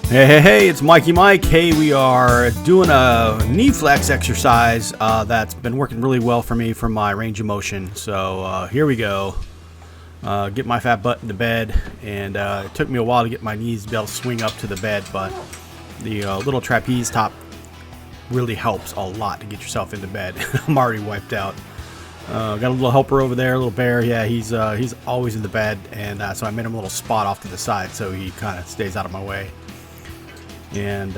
Hey, it's Mikey Mike. Hey, we are doing a knee flex exercise that's been working really well for me for my range of motion. So here we go. Get my fat butt into bed, and it took me a while to get my knees to be able to swing up to the bed, but the little trapeze top really helps a lot to get yourself into bed. I'm already wiped out. Got a little helper over there, a little bear. Yeah, he's always in the bed, and so I made him a little spot off to the side so he kind of stays out of my way. And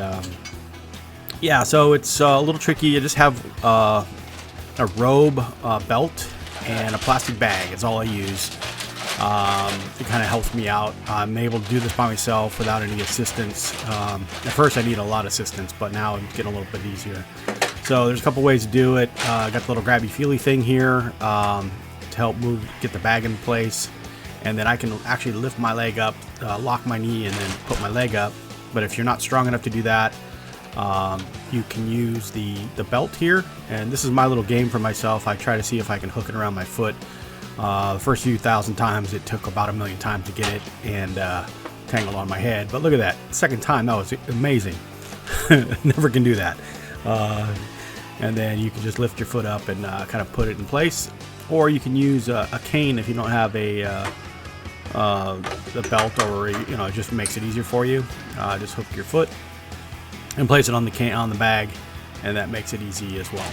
yeah, so it's a little tricky. You just have a robe, belt, and a plastic bag. It's all I use. It kind of helps me out. I'm able to do this by myself without any assistance. At first I need a lot of assistance, but now it's getting a little bit easier. So there's a couple ways to do it. I got the little grabby feely thing here to help get the bag in place, and then I can actually lift my leg up, lock my knee, and then put my leg up. But if you're not strong enough to do that, you can use the belt here. And this is my little game for myself. I try to see if I can hook it around my foot. The first few thousand times, it took about 1,000,000 times to get it and tangled on my head. But look at that. Second time, that was amazing. Never can do that. And then you can just lift your foot up and kind of put it in place. Or you can use a cane if you don't have the belt, or it just makes it easier for you. Just hook your foot and place it on the bag, and that makes it easy as well.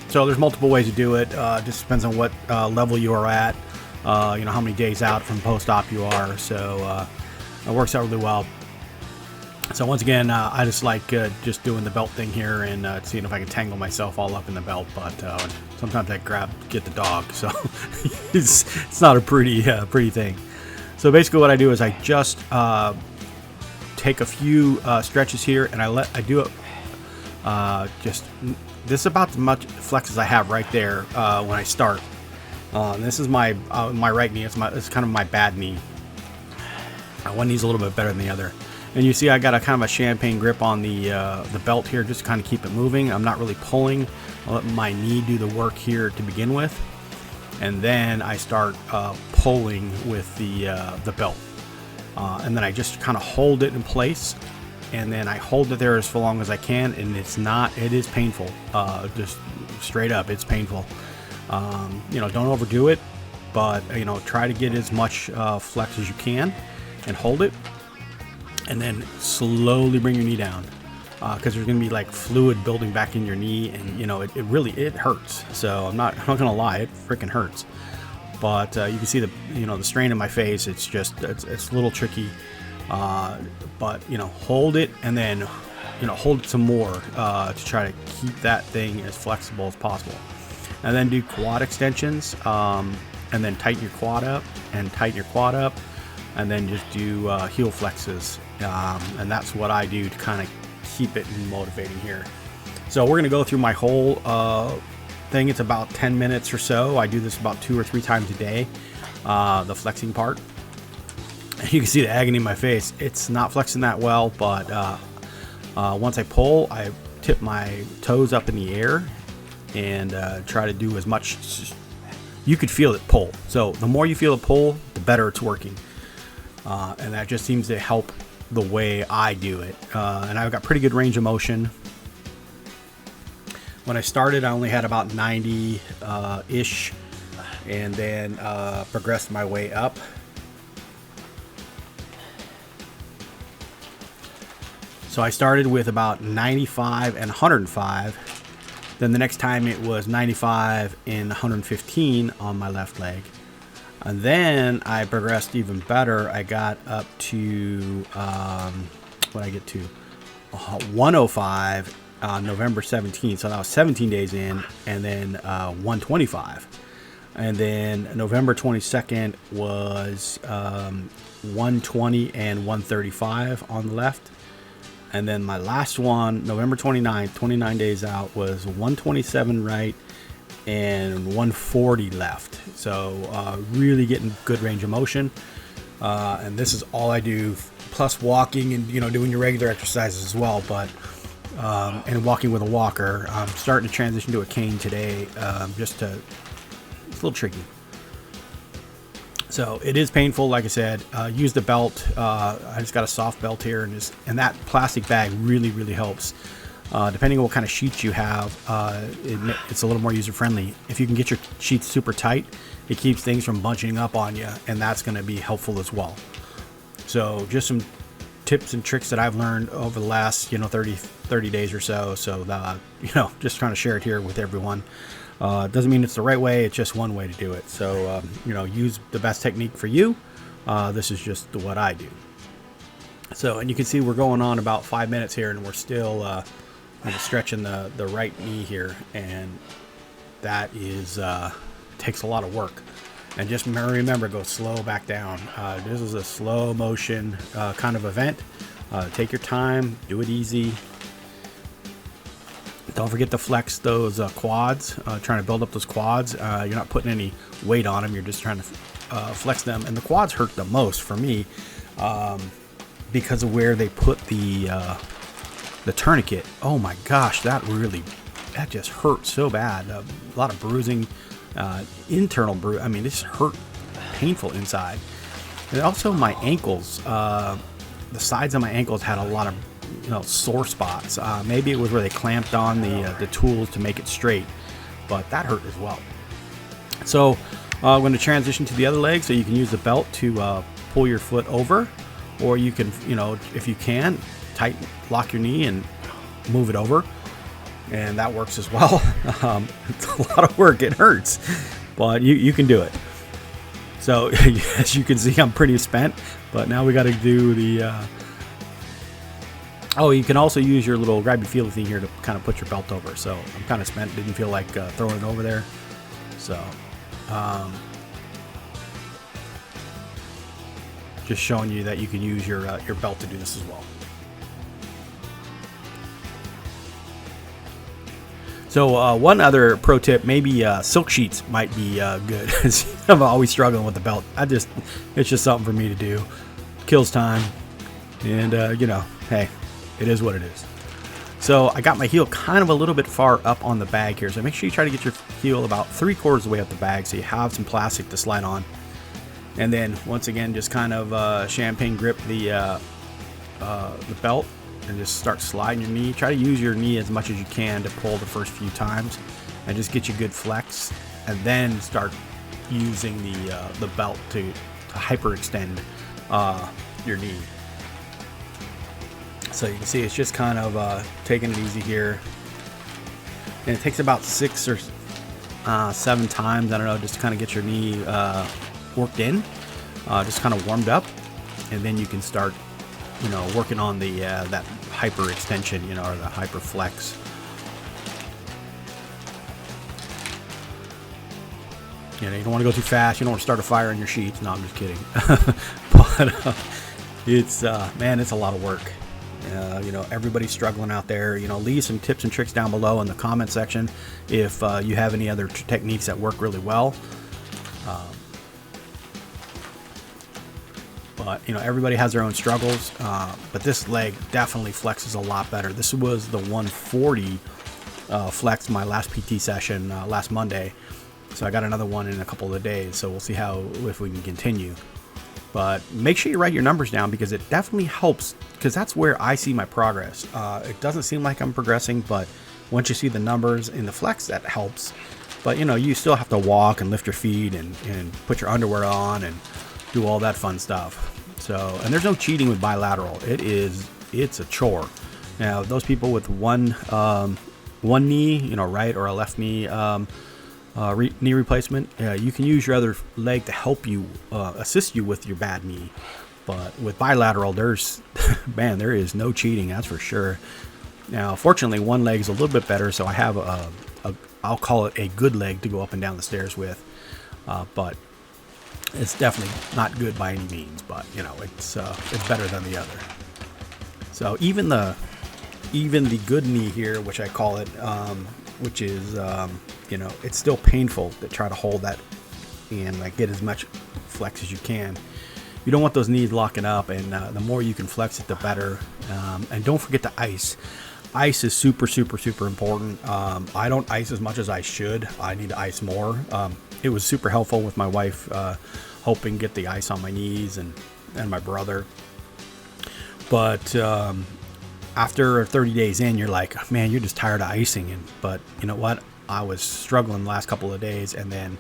So there's multiple ways to do it. Just depends on what level you are at, how many days out from post-op you are. So it works out really well. So once again, I just like just doing the belt thing here and seeing if I can tangle myself all up in the belt. But sometimes I get the dog, so it's not a pretty thing. So basically, what I do is I just take a few stretches here, and I do it this is about as much flex as I have right there when I start. This is my right knee. It's kind of my bad knee. One knee's a little bit better than the other. And you see I got a kind of a champagne grip on the belt here, just to kind of keep it moving. I'm not really pulling. I'll let my knee do the work here to begin with, and then I start pulling with the belt, and then I just kind of hold it in place, and then I hold it there as long as I can. And it is painful, just straight up, it's painful. Don't overdo it, but try to get as much flex as you can and hold it. And then slowly bring your knee down, because there's going to be like fluid building back in your knee, and it hurts. So I'm not gonna lie, it freaking hurts. But you can see the strain in my face. It's a little tricky. But hold it, and then hold it some more to try to keep that thing as flexible as possible. And then do quad extensions, and then tighten your quad up, and then just do heel flexes, and that's what I do to kind of keep it motivating here. So we're going to go through my whole thing. It's about 10 minutes or so. I do this about 2 or 3 times a day, the flexing part. You can see the agony in my face. It's not flexing that well, but once I pull, I tip my toes up in the air and try to do as much. You could feel it pull. So the more you feel it pull, the better it's working. And that just seems to help the way I do it. And I've got pretty good range of motion. When I started, I only had about 90-ish, and then progressed my way up. So I started with about 95 and 105. Then the next time it was 95 and 115 on my left leg. And then I progressed even better. I got up to, 105 on November 17th. So that was 17 days in, and then 125. And then November 22nd was 120 and 135 on the left. And then my last one, November 29th, 29 days out, was 127 right and 140 left. So really getting good range of motion, and this is all I do, plus walking and doing your regular exercises as well. But and walking with a walker. I'm starting to transition to a cane today, it's a little tricky. So it is painful. Like I said, use the belt. I just got a soft belt here, and that plastic bag really helps. Depending on what kind of sheets you have, it's a little more user friendly. If you can get your sheets super tight, it keeps things from bunching up on you, and that's going to be helpful as well. So just some tips and tricks that I've learned over the last 30 days or so. So just trying to share it here with everyone. Doesn't mean it's the right way. It's just one way to do it. So use the best technique for you. This is just what I do. So, and you can see we're going on about 5 minutes here, and we're still stretching the right knee here, and that is takes a lot of work. And just remember, go slow back down. This is a slow motion kind of event. Take your time, do it easy. Don't forget to flex those quads, trying to build up those quads. You're not putting any weight on them, you're just trying to flex them. And the quads hurt the most for me because of where they put the tourniquet. Oh my gosh, that just hurt so bad. A lot of bruising, internal bruise. I mean, this hurt painful inside. And also my ankles, the sides of my ankles had a lot of sore spots. Maybe it was where they clamped on the tools to make it straight, but that hurt as well. So I'm going to transition to the other leg, so you can use the belt to pull your foot over, or you can, if you can, lock your knee and move it over, and that works as well. It's a lot of work, it hurts, but you can do it. So as you can see, I'm pretty spent, but now we got to do the you can also use your little grabby feely thing here to kind of put your belt over. So I'm kind of spent, didn't feel like throwing it over there. So just showing you that you can use your belt to do this as well. So one other pro tip, maybe silk sheets might be good. I'm always struggling with the belt. It's just something for me to do. Kills time, and hey, it is what it is. So I got my heel kind of a little bit far up on the bag here. So make sure you try to get your heel about 3/4 of the way up the bag, so you have some plastic to slide on. And then once again, just kind of champagne grip the belt and just start sliding your knee. Try to use your knee as much as you can to pull the first few times, and just get you good flex. And then start using the belt to hyperextend your knee. So you can see it's just kind of taking it easy here, and it takes about 6 or 7 times, I don't know, just to kind of get your knee worked in, just kind of warmed up, and then you can start working on the that hyper extension, or the hyper flex. You don't want to go too fast. You don't want to start a fire in your sheets. No, I'm just kidding. But it's it's a lot of work. Everybody's struggling out there. Leave some tips and tricks down below in the comment section if you have any other techniques that work really well. But everybody has their own struggles. But this leg definitely flexes a lot better. This was the 140 flex my last PT session last Monday. So I got another one in a couple of days. So we'll see if we can continue. But make sure you write your numbers down, because it definitely helps, because that's where I see my progress. It doesn't seem like I'm progressing, but once you see the numbers in the flex, that helps. But you still have to walk and lift your feet and put your underwear on and do all that fun stuff. So, and there's no cheating with bilateral. It's a chore. Now, those people with one knee, right, or a left knee knee replacement, you can use your other leg to help you assist you with your bad knee. But with bilateral, there is no cheating, that's for sure. Now, fortunately, one leg is a little bit better, so I have I'll call it a good leg to go up and down the stairs with. But it's definitely not good by any means. But it's better than the other. So even the good knee here, which I call it, which is it's still painful to try to hold that and get as much flex as you can. You don't want those knees locking up, and the more you can flex it, the better. And don't forget to ice. Ice is super important. I don't ice as much as I should. I need to ice more. It was super helpful with my wife hoping to get the ice on my knees and my brother. But after 30 days in, you're like, man, you're just tired of icing. But you know what? I was struggling the last couple of days, and then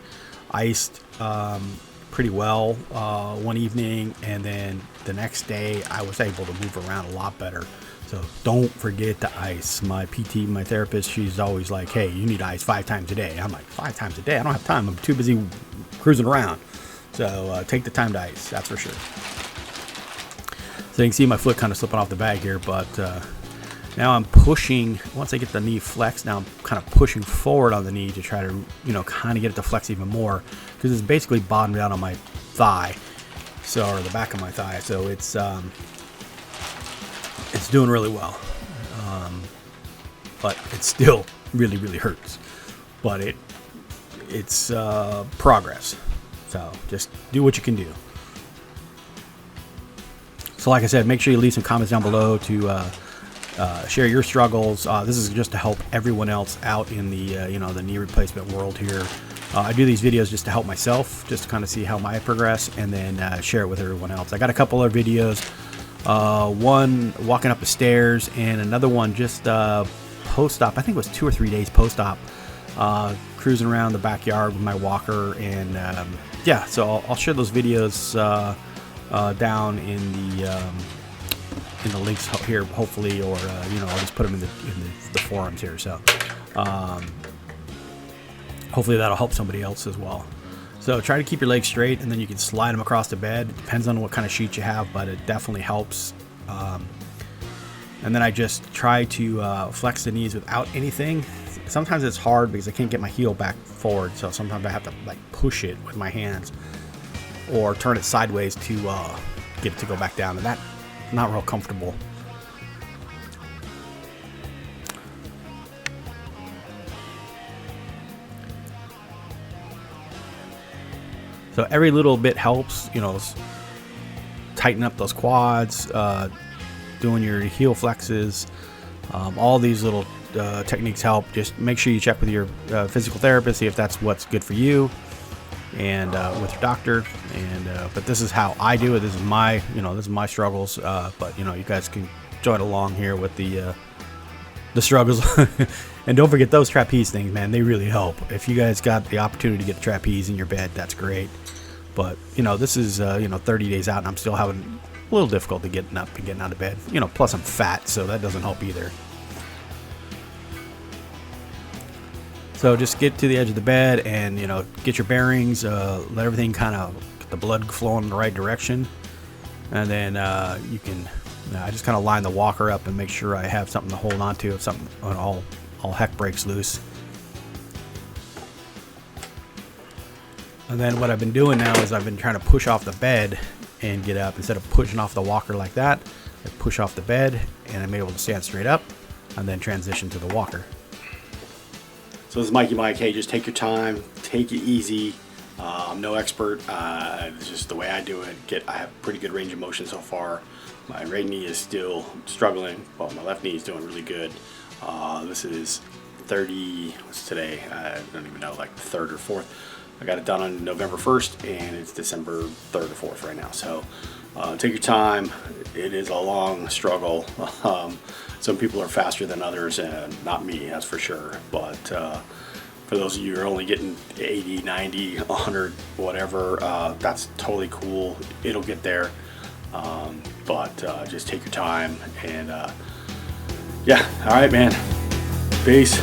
iced pretty well one evening, and then the next day I was able to move around a lot better. So don't forget to ice. My PT, my therapist, she's always like, hey, you need to ice 5 times a day. I'm like, 5 times a day? I don't have time. I'm too busy cruising around. So take the time to ice, that's for sure. So you can see my foot kind of slipping off the bag here, but now I'm pushing. Once I get the knee flexed, now I'm kind of pushing forward on the knee to try to, kind of get it to flex even more, because it's basically bottomed out on my thigh, or the back of my thigh. So it's doing really well, but it still really, really hurts. But it's progress. So just do what you can do. So like I said, make sure you leave some comments down below to share your struggles. This is just to help everyone else out in the the knee replacement world here. I do these videos just to help myself, just to kind of see how I progress, and then share it with everyone else. I got a couple of videos, one walking up the stairs, and another one just post-op. I think it was 2 or 3 days post-op, cruising around the backyard with my walker. And yeah, so I'll share those videos down in the links here, hopefully, or I'll just put them in the forums here. So hopefully that'll help somebody else as well. So try to keep your legs straight, and then you can slide them across the bed. It depends on what kind of sheet you have, but it definitely helps. And then I just try to flex the knees without anything. Sometimes it's hard because I can't get my heel back forward, so sometimes I have to like push it with my hands or turn it sideways to get it to go back down, and that's not real comfortable. So every little bit helps, tighten up those quads, doing your heel flexes. All these little techniques help. Just make sure you check with your physical therapist, see if that's what's good for you, and with your doctor. And but this is how I do it. This is my struggles. But you guys can join along here with the struggles. And don't forget those trapeze things, man. They really help. If you guys got the opportunity to get a trapeze in your bed, that's great. But this is 30 days out, and I'm still having a little difficulty getting up and getting out of bed. Plus I'm fat, so that doesn't help either. So just get to the edge of the bed and get your bearings. Let everything kind of get the blood flowing in the right direction, and then you can. I just kind of line the walker up and make sure I have something to hold on to if something all heck breaks loose. And then what I've been doing now is I've been trying to push off the bed and get up. Instead of pushing off the walker like that, I push off the bed and I'm able to stand straight up and then transition to the walker. So this is Mikey Mike. Hey, just take your time, take it easy. I'm no expert. It's just the way I do it. I have pretty good range of motion so far. My right knee is still struggling, but my left knee is doing really good. This is 30, what's today? I don't even know, like the 3rd or 4th. I got it done on November 1st, and it's December 3rd or 4th right now. So take your time. It is a long struggle. Some people are faster than others, and not me, that's for sure. But for those of you who are only getting 80, 90, 100, whatever, that's totally cool. It'll get there. But just take your time, and yeah, all right, man. Peace.